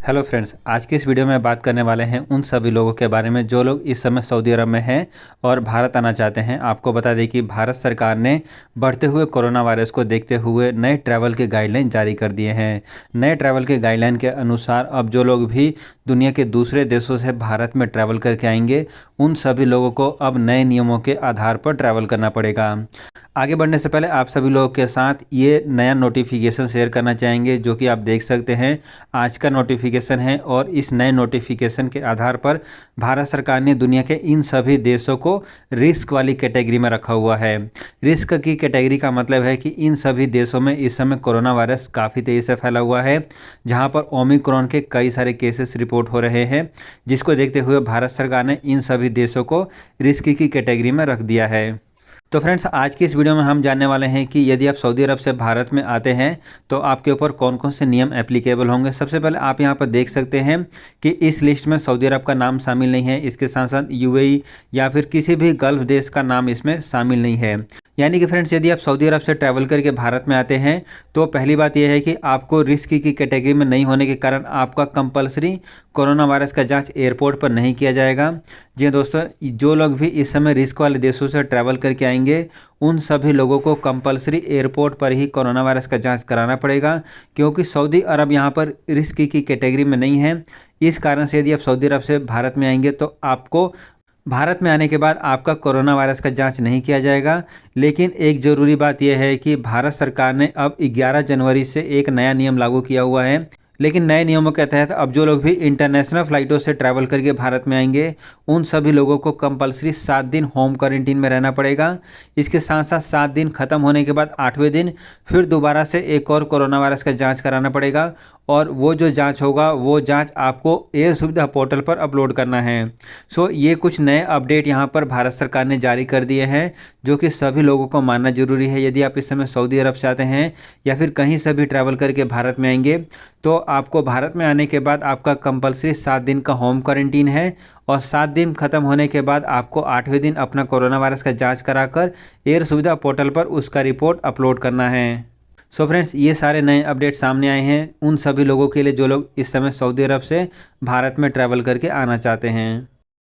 Hello friends, आज की इस वीडियो में बात करने वाले हैं उन सभी लोगों के बारे में जो लोग इस समय सऊदी अरब में हैं और भारत आना चाहते हैं। आपको बता दें कि भारत सरकार ने बढ़ते हुए कोरोना वायरस को देखते हुए नए ट्रैवल के गाइडलाइन जारी कर दिए हैं। नए ट्रैवल के गाइडलाइन के अनुसार अब जो लोग भी दुनिया के दूसरे देशों से भारत में ट्रैवल करके आएंगे, उन सभी लोगों को अब नए नियमों के आधार पर ट्रैवल करना पड़ेगा। आगे बढ़ने से पहले आप सभी लोगों के साथ ये नया नोटिफिकेशन शेयर करना चाहेंगे, जो कि आप देख सकते हैं आज का नोटिफिकेशन है। और इस नए नोटिफिकेशन के आधार पर भारत सरकार ने दुनिया के इन सभी देशों को रिस्क वाली कैटेगरी में रखा हुआ है। रिस्क की कैटेगरी का मतलब है कि इन सभी देशों में इस समय कोरोना वायरस काफ़ी तेज़ी से फैला हुआ है, जहां पर ओमिक्रॉन के कई सारे केसेस रिपोर्ट हो रहे हैं, जिसको देखते हुए भारत सरकार ने इन सभी देशों को रिस्क की कैटेगरी में रख दिया है। तो फ्रेंड्स, आज की इस वीडियो में हम जानने वाले हैं कि यदि आप सऊदी अरब से भारत में आते हैं तो आपके ऊपर कौन कौन से नियम एप्लीकेबल होंगे। सबसे पहले आप यहां पर देख सकते हैं कि इस लिस्ट में सऊदी अरब का नाम शामिल नहीं है। इसके साथ साथ यूएई या फिर किसी भी गल्फ देश का नाम इसमें शामिल नहीं है। यानी कि फ्रेंड्स, यदि आप सऊदी अरब से ट्रैवल करके भारत में आते हैं तो पहली बात यह है कि आपको रिस्क की कैटेगरी में नहीं होने के कारण आपका कंपलसरी कोरोना वायरस का जांच एयरपोर्ट पर नहीं किया जाएगा। जी दोस्तों, जो लोग भी इस समय रिस्क वाले देशों से ट्रैवल करके आएंगे उन सभी लोगों को कंपलसरी एयरपोर्ट पर ही कोरोना वायरस का जांच कराना पड़ेगा, क्योंकि सऊदी अरब यहां पर रिस्क की कैटेगरी में नहीं है। इस कारण से यदि आप सऊदी अरब से भारत में आएंगे तो आपको भारत में आने के बाद आपका कोरोना वायरस का जांच नहीं किया जाएगा। लेकिन एक ज़रूरी बात यह है कि भारत सरकार ने अब 11 जनवरी से एक नया नियम लागू किया हुआ है। लेकिन नए नियमों के तहत अब जो लोग भी इंटरनेशनल फ़्लाइटों से ट्रैवल करके भारत में आएंगे उन सभी लोगों को कंपलसरी 7 दिन होम क्वारंटीन में रहना पड़ेगा। इसके साथ साथ 7 दिन खत्म होने के बाद 8वें दिन फिर दोबारा से एक और कोरोना वायरस का जांच कराना पड़ेगा। और वो जो जांच होगा वो जांच आपको एयर सुविधा पोर्टल पर अपलोड करना है। सो ये कुछ नए अपडेट यहाँ पर भारत सरकार ने जारी कर दिए हैं, जो कि सभी लोगों को मानना जरूरी है। यदि आप इस समय सऊदी अरब से आते हैं या फिर कहीं से भी ट्रैवल करके भारत में आएंगे तो आपको भारत में आने के बाद आपका कंपलसरी 7 दिन का होम क्वारंटीन है। और 7 दिन खत्म होने के बाद आपको 8वें दिन अपना कोरोना वायरस का जांच कराकर एयर सुविधा पोर्टल पर उसका रिपोर्ट अपलोड करना है। सो फ्रेंड्स, ये सारे नए अपडेट सामने आए हैं उन सभी लोगों के लिए जो लोग इस समय सऊदी अरब से भारत में ट्रैवल करके आना चाहते हैं।